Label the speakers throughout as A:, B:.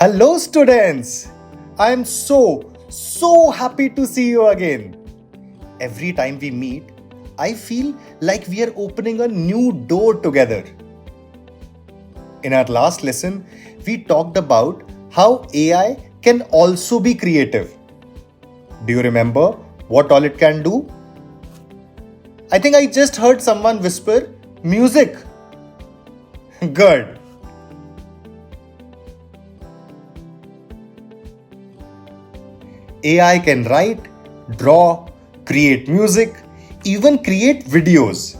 A: Hello, students! I am so happy to see you again. Every time we meet, I feel like we are opening a new door together. In our last lesson, we talked about how AI can also be creative. Do you remember what all it can do? I think I just heard someone whisper, music. Good. AI can write, draw, create music, even create videos.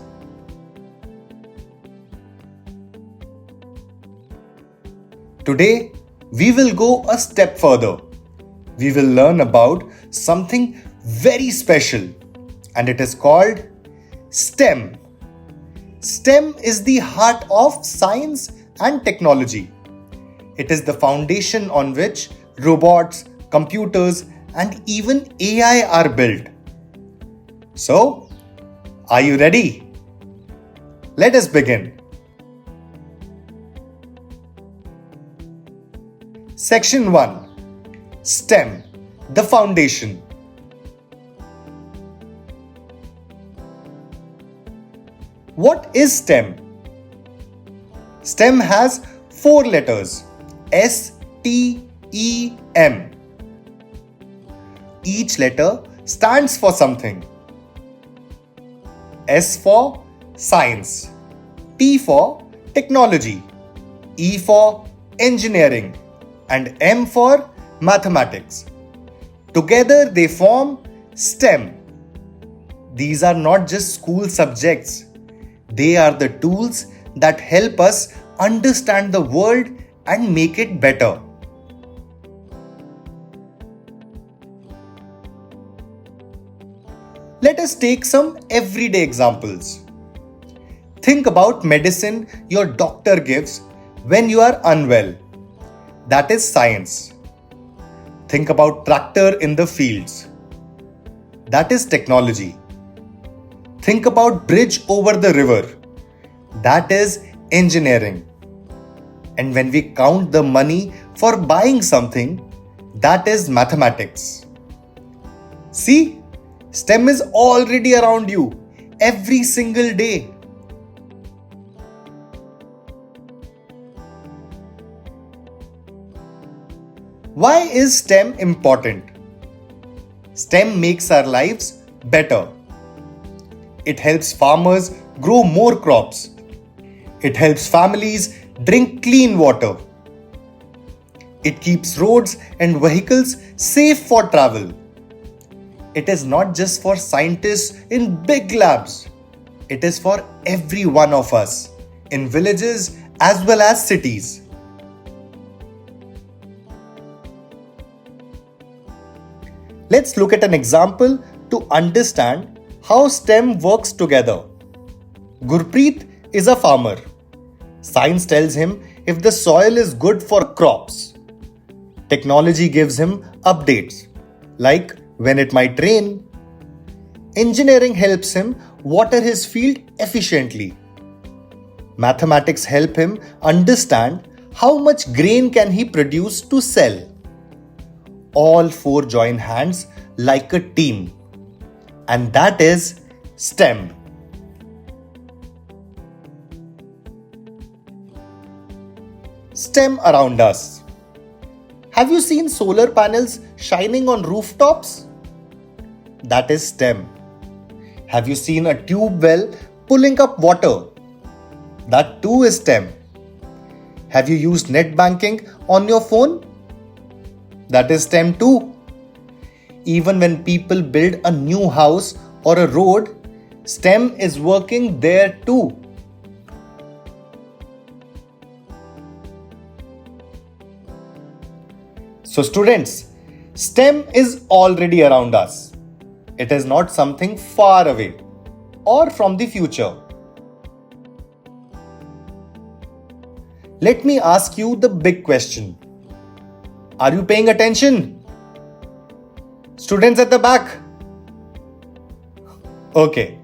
A: Today, we will go a step further. We will learn about something very special, and it is called STEM. STEM is the heart of science and technology. It is the foundation on which robots, computers, and even AI are built. So, are you ready? Let us begin. Section 1. STEM, the foundation. What is STEM? STEM has 4 letters: S, T, E, M. Each letter stands for something. S for science, T for technology, E for engineering, and M for mathematics. Together they form STEM. These are not just school subjects. They are the tools that help us understand the world and make it better. Let us take some everyday examples. Think about medicine your doctor gives when you are unwell. That is science. Think about tractor in the fields. That is technology. Think about bridge over the river. That is engineering. And when we count the money for buying something, that is mathematics. See? STEM is already around you every single day. Why is STEM important? STEM makes our lives better. It helps farmers grow more crops. It helps families drink clean water. It keeps roads and vehicles safe for travel. It is not just for scientists in big labs. It is for every one of us, in villages as well as cities. Let's look at an example to understand how STEM works together. Gurpreet is a farmer. Science tells him if the soil is good for crops. Technology gives him updates, like when it might rain. Engineering helps him water his field efficiently. Mathematics help him understand how much grain can he produce to sell. All 4 join hands like a team. And that is STEM. STEM around us. Have you seen solar panels shining on rooftops? That is STEM. Have you seen a tube well pulling up water? That too is STEM. Have you used net banking on your phone? That is STEM too. Even when people build a new house or a road, STEM is working there too. So students, STEM is already around us. It is not something far away or from the future. Let me ask you the big question. Are you paying attention? Students at the back. Okay.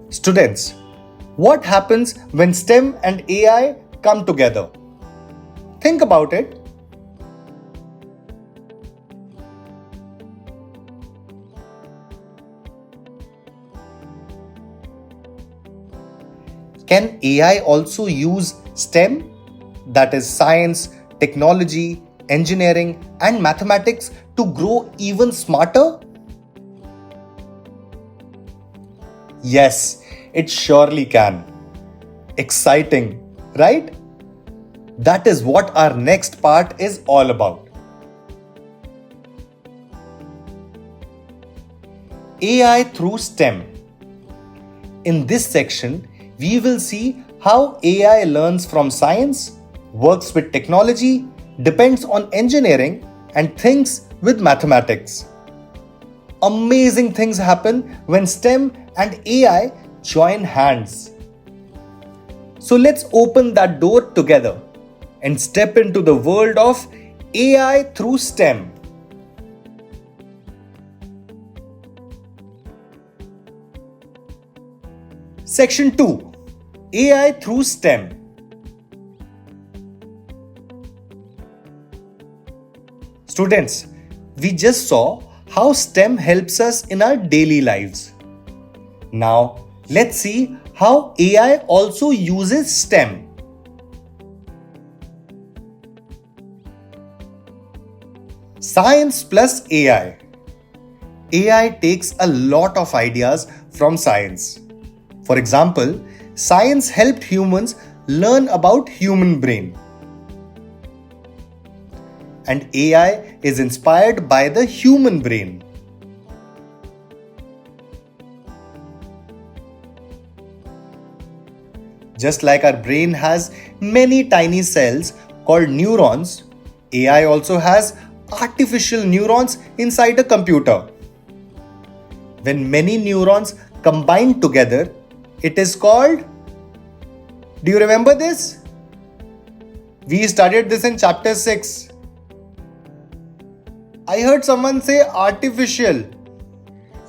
A: Students, what happens when STEM and AI come together? Think about it. Can AI also use STEM, that is science, technology, engineering, and mathematics, to grow even smarter? Yes, it surely can. Exciting, right? That is what our next part is all about. AI through STEM. In this section, we will see how AI learns from science, works with technology, depends on engineering, and thinks with mathematics. Amazing things happen when STEM and AI join hands. So let's open that door together and step into the world of AI through STEM. Section 2, AI through STEM. Students, we just saw how STEM helps us in our daily lives. Now, let's see how AI also uses STEM. Science plus AI. AI takes a lot of ideas from science. For example, science helped humans learn about human brain. And AI is inspired by the human brain. Just like our brain has many tiny cells called neurons, AI also has artificial neurons inside a computer. When many neurons combine together, it is called... Do you remember this? We studied this in chapter 6. I heard someone say artificial.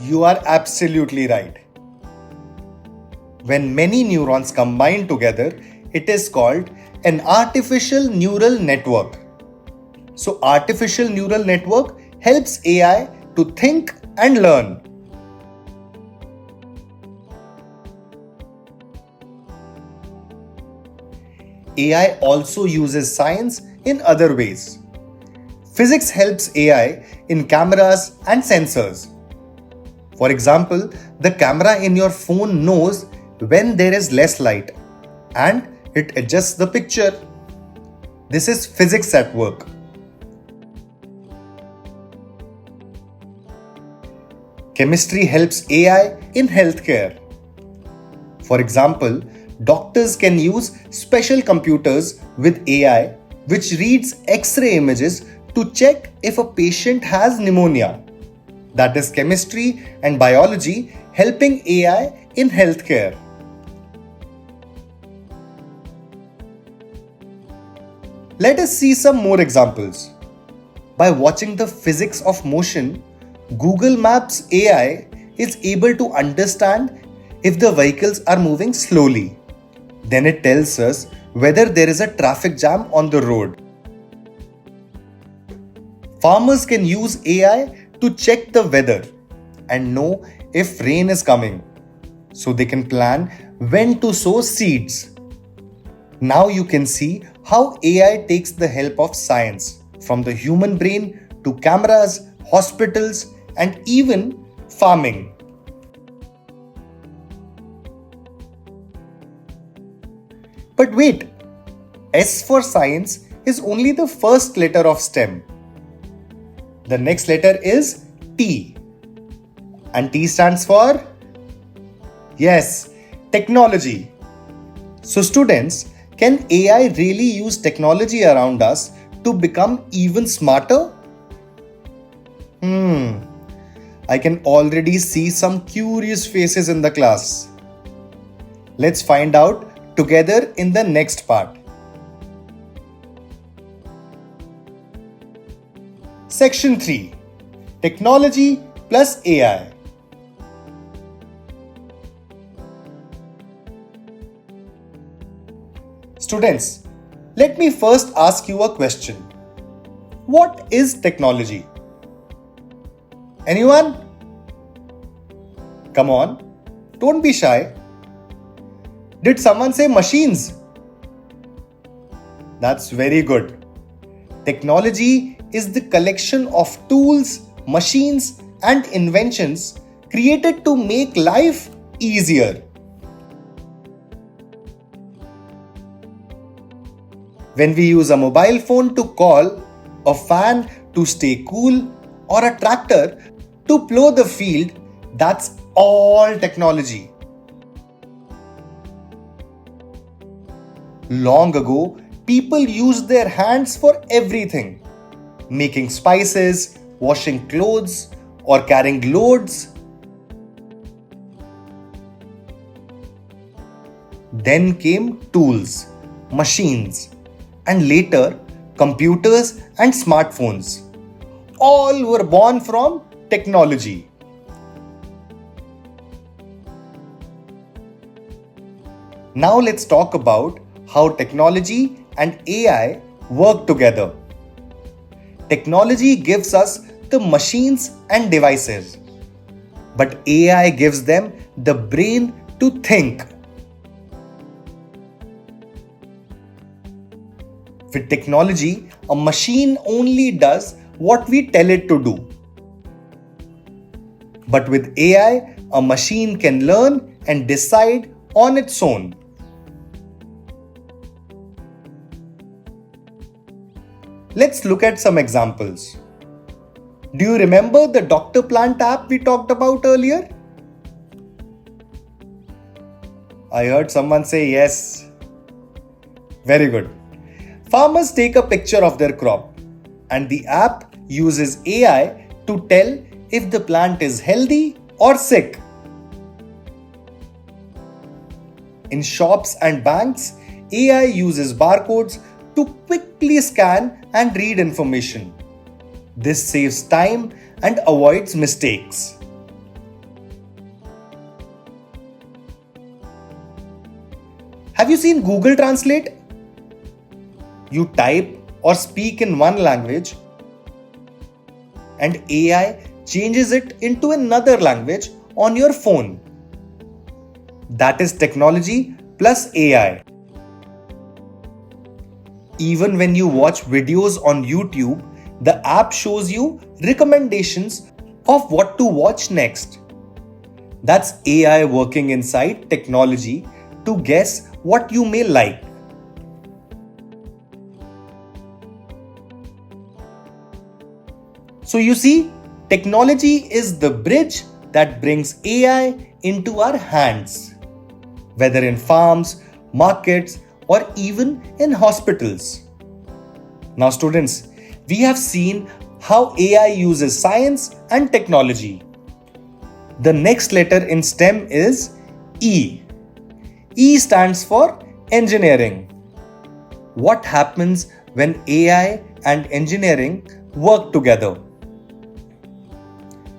A: You are absolutely right. When many neurons combine together, it is called an artificial neural network. So, artificial neural network helps AI to think and learn. AI also uses science in other ways. Physics helps AI in cameras and sensors. For example, the camera in your phone knows when there is less light and it adjusts the picture. This is physics at work. Chemistry helps AI in healthcare. For example, doctors can use special computers with AI which reads X-ray images to check if a patient has pneumonia. That is chemistry and biology helping AI in healthcare. Let us see some more examples. By watching the physics of motion, Google Maps AI is able to understand if the vehicles are moving slowly. Then it tells us whether there is a traffic jam on the road. Farmers can use AI to check the weather and know if rain is coming, so they can plan when to sow seeds. Now you can see how AI takes the help of science, from the human brain to cameras, hospitals, and even farming. But wait, S for science is only the first letter of STEM. The next letter is T. And T stands for? Yes, technology. So students, can AI really use technology around us to become even smarter? I can already see some curious faces in the class. Let's find out together in the next part. Section 3. Technology plus AI. Students, let me first ask you a question. What is technology? Anyone? Come on, don't be shy. Did someone say machines? That's very good. Technology is the collection of tools, machines, and inventions created to make life easier. When we use a mobile phone to call, a fan to stay cool, or a tractor to plow the field, that's all technology. Long ago, people used their hands for everything: making spices, washing clothes, or carrying loads. Then came tools, machines, and later computers and smartphones. All were born from technology. Now let's talk about how technology and AI work together. Technology gives us the machines and devices, but AI gives them the brain to think. With technology, a machine only does what we tell it to do. But with AI, a machine can learn and decide on its own. Let's look at some examples. Do you remember the Doctor Plant app we talked about earlier? I heard someone say yes. Very good. Farmers take a picture of their crop, and the app uses AI to tell if the plant is healthy or sick. In shops and banks, AI uses barcodes to quickly scan and read information. This saves time and avoids mistakes. Have you seen Google Translate? You type or speak in one language, and AI changes it into another language on your phone. That is technology plus AI. Even when you watch videos on YouTube, the app shows you recommendations of what to watch next. That's AI working inside technology to guess what you may like. So you see, technology is the bridge that brings AI into our hands, whether in farms, markets, or even in hospitals. Now students, we have seen how AI uses science and technology. The next letter in STEM is E. E stands for engineering. What happens when AI and engineering work together?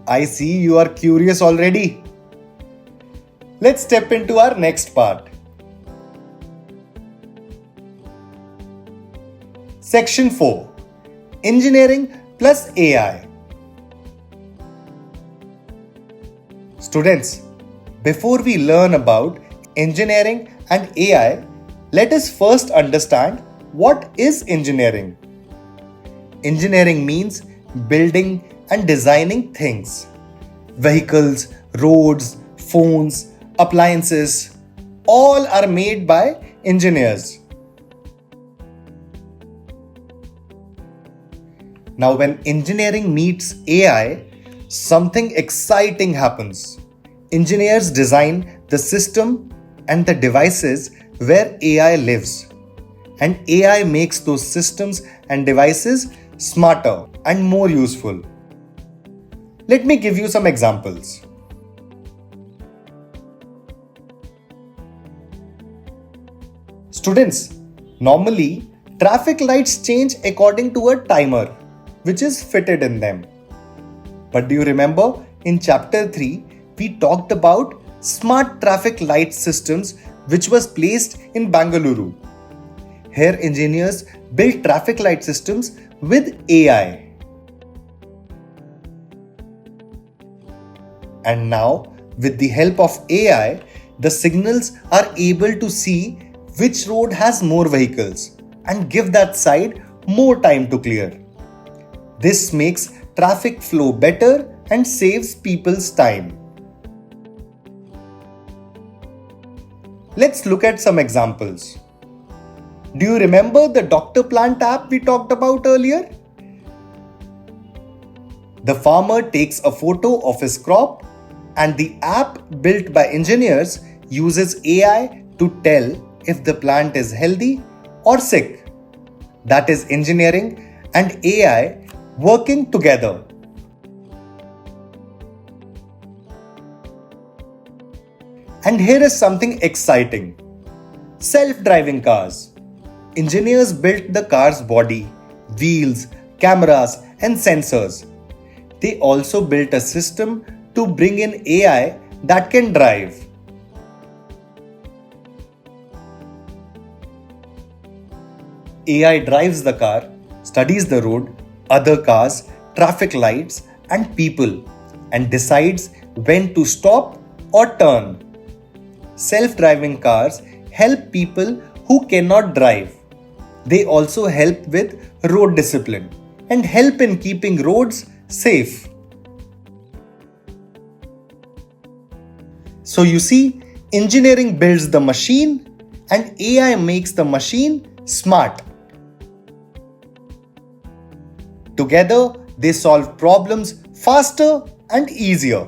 A: I see you are curious already. Let's step into our next part. Section 4. Engineering plus AI. Students, before we learn about engineering and AI, let us first understand what is engineering. Engineering means building and designing things. Vehicles, roads, phones, appliances, all are made by engineers. Now, when engineering meets AI, something exciting happens. Engineers design the system and the devices where AI lives. And AI makes those systems and devices smarter and more useful. Let me give you some examples. Students, normally traffic lights change according to a timer which is fitted in them. But do you remember in chapter 3 we talked about smart traffic light systems which was placed in Bengaluru. Here engineers built traffic light systems with AI. And now, with the help of AI, The signals are able to see which road has more vehicles and give that side more time to clear. This makes traffic flow better and saves people's time. Let's look at some examples. Do you remember the Doctor Plant app we talked about earlier? The farmer takes a photo of his crop, and the app built by engineers uses AI to tell if the plant is healthy or sick. That is engineering and AI working together. And here is something exciting. Self-driving cars. Engineers built the car's body, wheels, cameras, and sensors. They also built a system to bring in AI that can drive. AI drives the car, studies the road, other cars, traffic lights, and people, and decides when to stop or turn. Self-driving cars help people who cannot drive. They also help with road discipline and help in keeping roads safe. So you see, engineering builds the machine and AI makes the machine smart. Together, they solve problems faster and easier.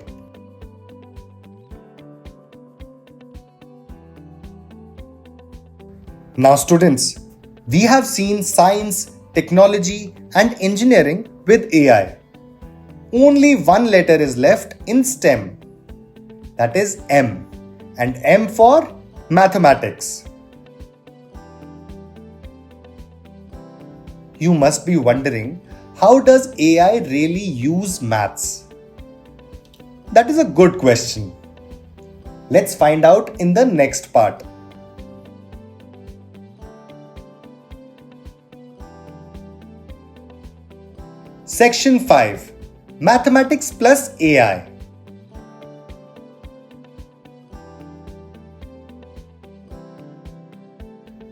A: Now students, we have seen science, technology and engineering with AI. Only one letter is left in STEM. That is M. And M for mathematics. You must be wondering, how does AI really use maths? That is a good question. Let's find out in the next part. Section 5. Mathematics plus AI.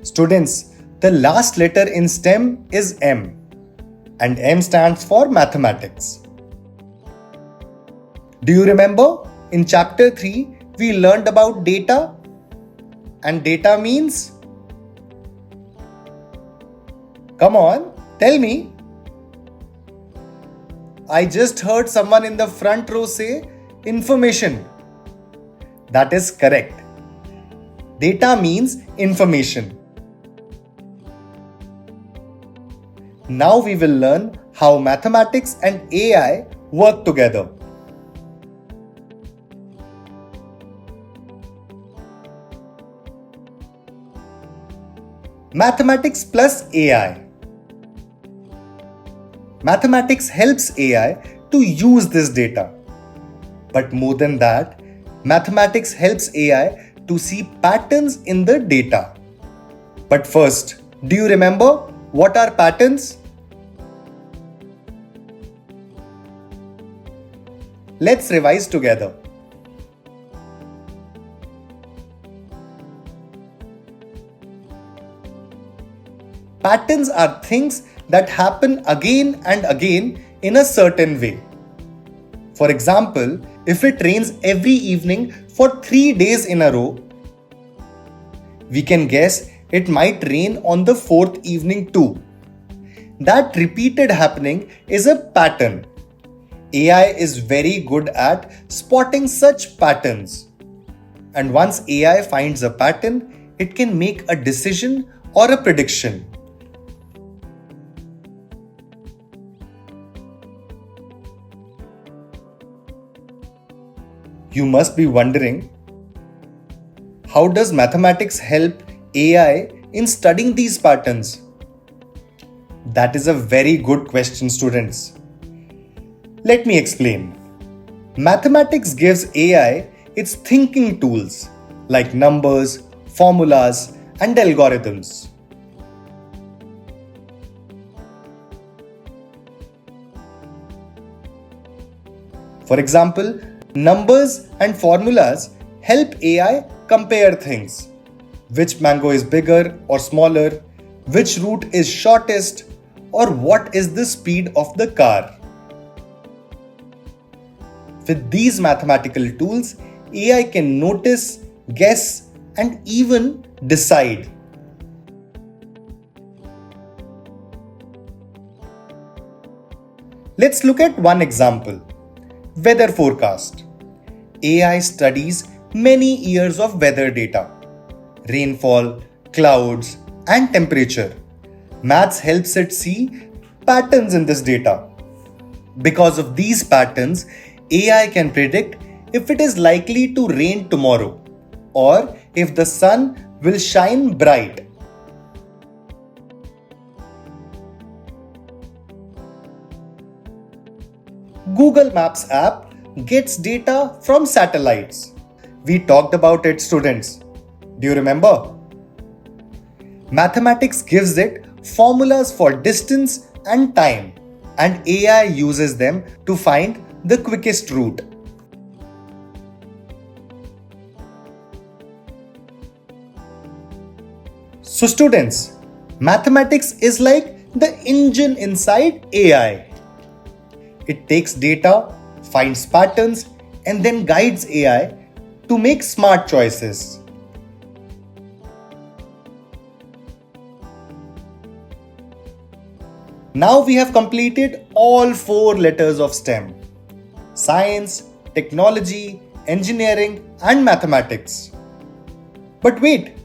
A: Students, the last letter in STEM is M, and M stands for mathematics. Do you remember in chapter 3 we learned about data? And data means? Come on, tell me. I just heard someone in the front row say information. That is correct. Data means information. Now we will learn how mathematics and AI work together. Mathematics plus AI. Mathematics helps AI to use this data. But more than that, mathematics helps AI to see patterns in the data. But first, do you remember what are patterns? Let's revise together. Patterns are things that happen again and again in a certain way. For example, if it rains every evening for 3 days in a row, we can guess it might rain on the 4th evening too. That repeated happening is a pattern. AI is very good at spotting such patterns. And once AI finds a pattern, it can make a decision or a prediction. You must be wondering, how does mathematics help AI in studying these patterns? That is a very good question, students. Let me explain. Mathematics gives AI its thinking tools like numbers, formulas, and algorithms. For example, numbers and formulas help AI compare things. Which mango is bigger or smaller? Which route is shortest? Or what is the speed of the car? With these mathematical tools, AI can notice, guess, and even decide. Let's look at one example. Weather forecast. AI studies many years of weather data. Rainfall, clouds, and temperature. Maths helps it see patterns in this data. Because of these patterns, AI can predict if it is likely to rain tomorrow or if the sun will shine bright. Google Maps app gets data from satellites. We talked about it, students. Do you remember? Mathematics gives it formulas for distance and time, and AI uses them to find the quickest route. So students, mathematics is like the engine inside AI. It takes data, finds patterns, and then guides AI to make smart choices. Now we have completed all 4 letters of STEM: science, technology, engineering, and mathematics. But wait,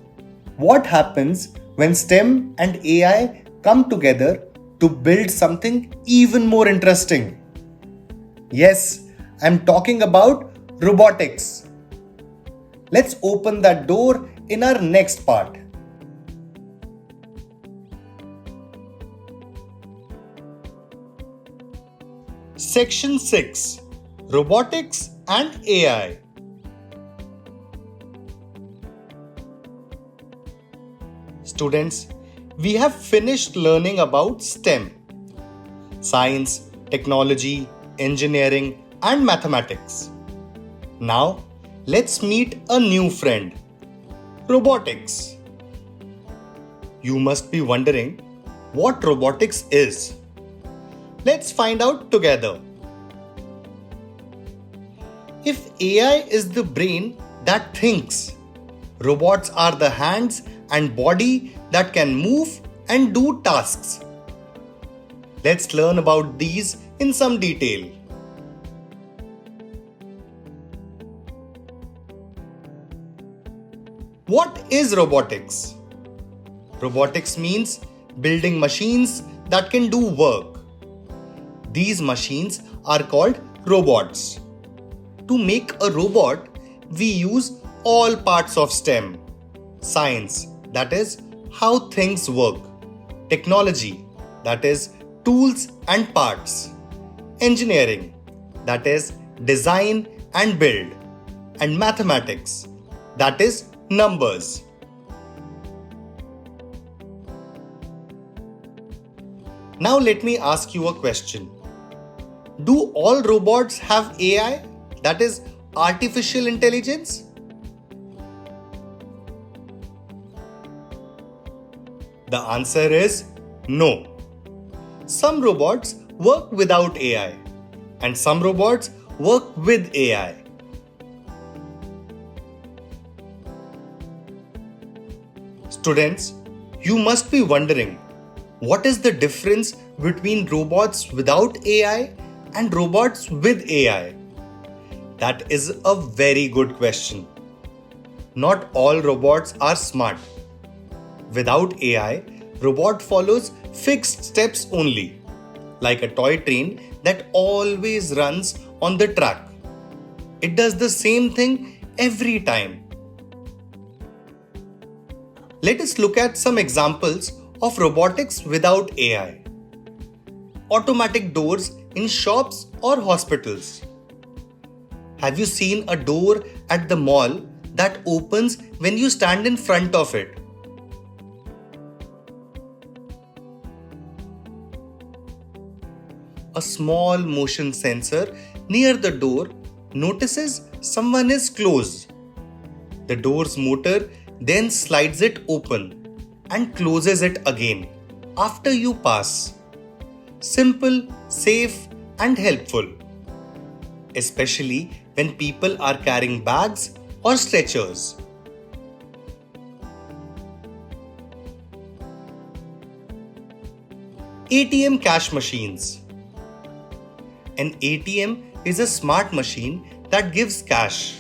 A: what happens when STEM and AI come together to build something even more interesting? Yes, I'm talking about robotics. Let's open that door in our next part. Section 6: Robotics and AI. Students, we have finished learning about STEM: science, technology, engineering, and mathematics. Now, let's meet a new friend: robotics. You must be wondering what robotics is. Let's find out together. If AI is the brain that thinks, robots are the hands and body that can move and do tasks. Let's learn about these in some detail. What is robotics? Robotics means building machines that can do work. These machines are called robots. To make a robot, we use all parts of STEM: science, that is how things work; technology, that is tools and parts; engineering, that is design and build; and mathematics, that is numbers. Now let me ask you a question. Do all robots have AI, that is artificial intelligence? The answer is no. Some robots work without AI and some robots work with AI. Students, you must be wondering, what is the difference between robots without AI and robots with AI? That is a very good question. Not all robots are smart. Without AI, robot follows fixed steps only, like a toy train that always runs on the track. It does the same thing every time. Let us look at some examples of robotics without AI. Automatic doors in shops or hospitals. Have you seen a door at the mall that opens when you stand in front of it? A small motion sensor near the door notices someone is close. The door's motor then slides it open and closes it again after you pass. Simple, safe, and helpful, especially when people are carrying bags or stretchers. ATM cash machines. An ATM is a smart machine that gives cash.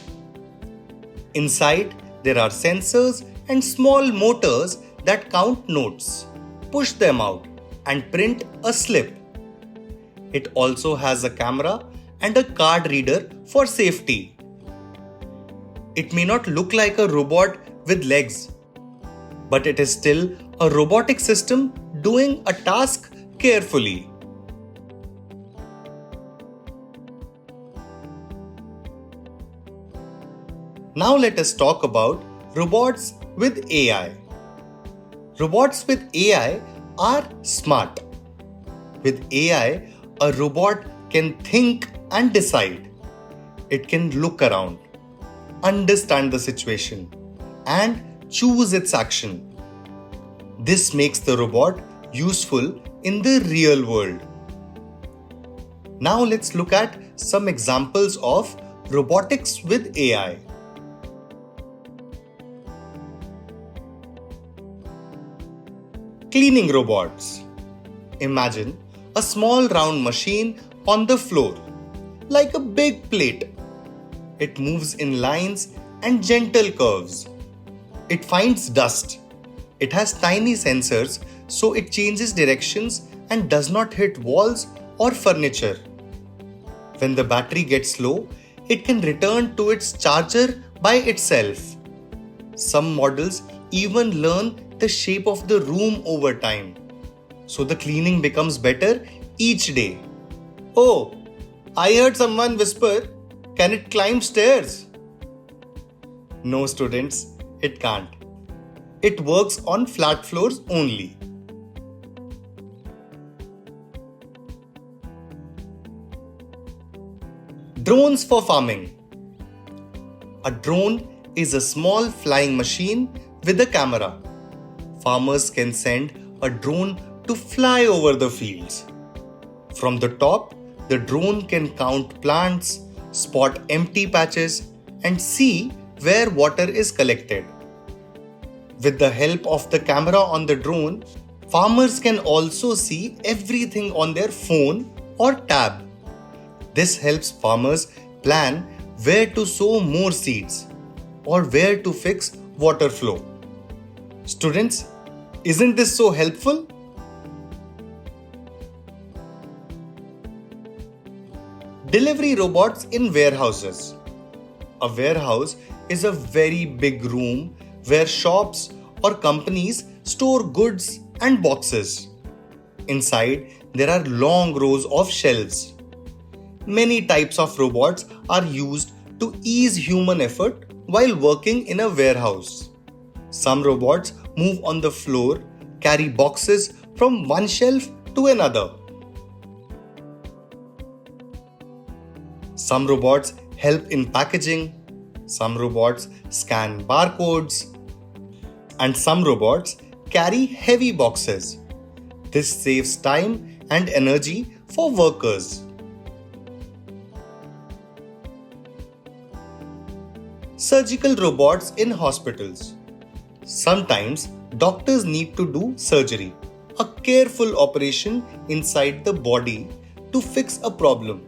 A: Inside, there are sensors and small motors that count notes, push them out, and print a slip. It also has a camera and a card reader for safety. It may not look like a robot with legs, but it is still a robotic system doing a task carefully. Now let us talk about robots with AI. Robots with AI are smart. With AI, a robot can think and decide. It can look around, understand the situation, and choose its action. This makes the robot useful in the real world. Now let's look at some examples of robotics with AI. Cleaning robots. Imagine a small round machine on the floor, like a big plate. It moves in lines and gentle curves. It finds dust. It has tiny sensors, so it changes directions and does not hit walls or furniture. When the battery gets low, it can return to its charger by itself. Some models even learn the shape of the room over time, so the cleaning becomes better each day. Oh, I heard someone whisper, "Can it climb stairs?" No, students, it can't. It works on flat floors only. Drones for farming. A drone is a small flying machine with a camera. Farmers can send a drone to fly over the fields. From the top, the drone can count plants, spot empty patches, and see where water is collected. With the help of the camera on the drone, farmers can also see everything on their phone or tab. This helps farmers plan where to sow more seeds or where to fix water flow. Students, isn't this so helpful? Delivery robots in warehouses. A warehouse is a very big room where shops or companies store goods and boxes. Inside, there are long rows of shelves. Many types of robots are used to ease human effort while working in a warehouse. Some robots move on the floor, carry boxes from one shelf to another. Some robots help in packaging, some robots scan barcodes, and some robots carry heavy boxes. This saves time and energy for workers. Surgical robots in hospitals. Sometimes doctors need to do surgery, a careful operation inside the body to fix a problem.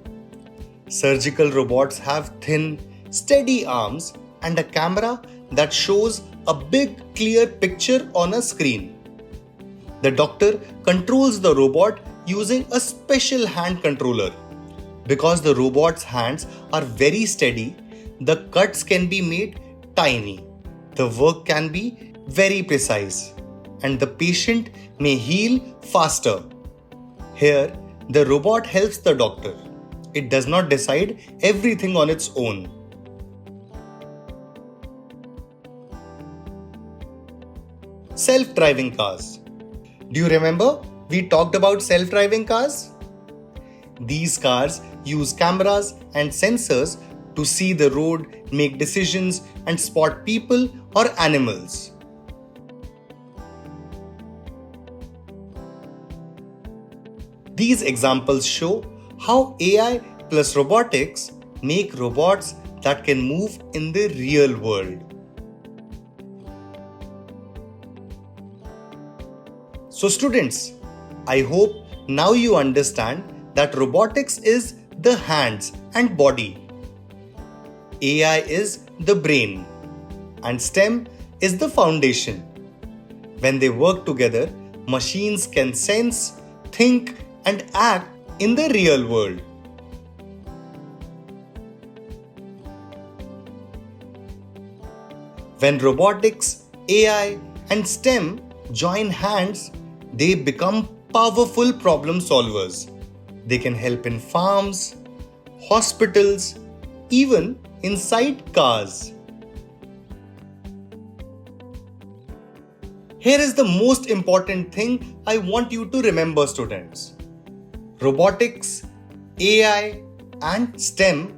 A: Surgical robots have thin, steady arms and a camera that shows a big, clear picture on a screen. The doctor controls the robot using a special hand controller. Because the robot's hands are very steady, the cuts can be made tiny. The work can be very precise, and the patient may heal faster. Here, the robot helps the doctor. It does not decide everything on its own. Self-driving cars. Do you remember we talked about self-driving cars? These cars use cameras and sensors to see the road, make decisions, and spot people or animals. These examples show how AI plus robotics make robots that can move in the real world. So students, I hope now you understand that robotics is the hands and body, AI is the brain, and STEM is the foundation. When they work together, machines can sense, think, and act in the real world. When robotics, AI, and STEM join hands, they become powerful problem solvers. They can help in farms, hospitals, even inside cars. Here is the most important thing I want you to remember, students. Robotics, AI, and STEM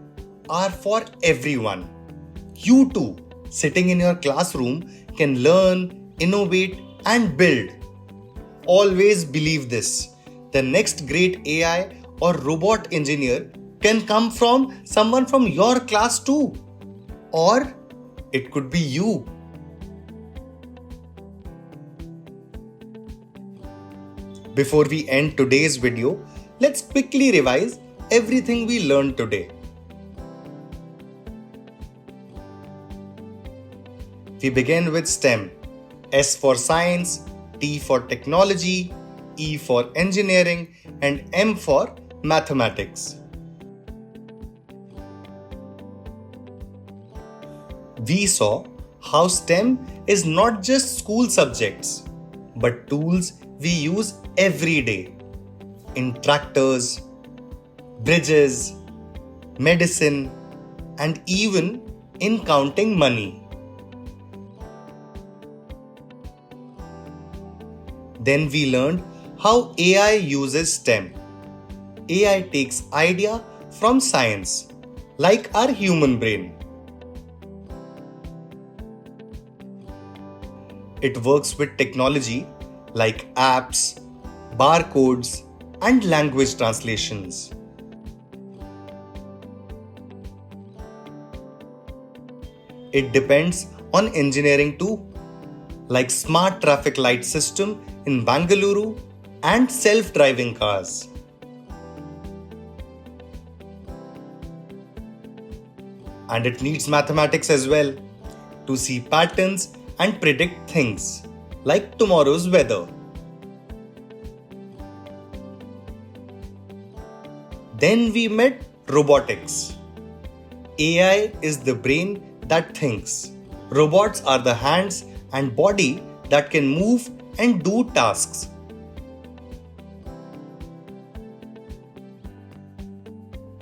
A: are for everyone. You too, sitting in your classroom, can learn, innovate, and build. Always believe this: the next great AI or robot engineer can come from someone from your class too. Or it could be you. Before we end today's video, let's quickly revise everything we learned today. We begin with STEM. S for science, T for technology, E for engineering, and M for mathematics. We saw how STEM is not just school subjects, but tools we use every day in tractors, bridges, medicine, and even in counting money. Then we learned how AI uses STEM. AI takes idea from science, like our human brain. It works with technology like apps, barcodes, and language translations. It depends on engineering too, like smart traffic light system in Bangalore and self-driving cars. And it needs mathematics as well to see patterns and predict things like tomorrow's weather. Then we met robotics. AI is the brain that thinks. Robots are the hands and body that can move and do tasks.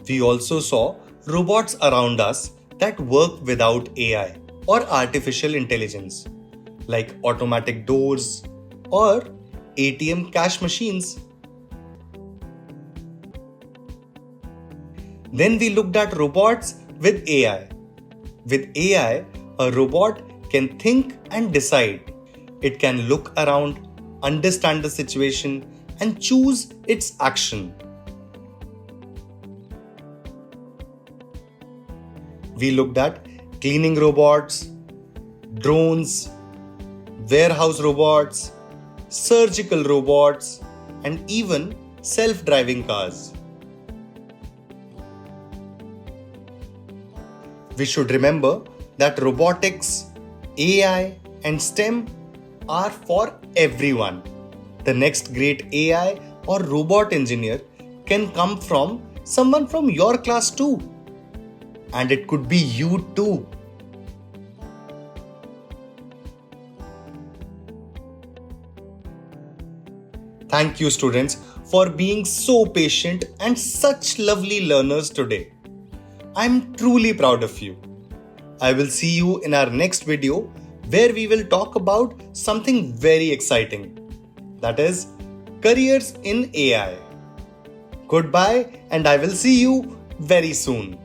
A: We also saw robots around us that work without AI or artificial intelligence, like automatic doors or ATM cash machines. Then we looked at robots with AI. With AI, a robot can think and decide. It can look around, understand the situation, and choose its action. We looked at cleaning robots, drones, warehouse robots, surgical robots, and even self-driving cars. We should remember that robotics, AI, and STEM are for everyone. The next great AI or robot engineer can come from someone from your class too. And it could be you too. Thank you, students, for being so patient and such lovely learners today. I'm truly proud of you. I will see you in our next video where we will talk about something very exciting. That is, careers in AI. Goodbye, and I will see you very soon.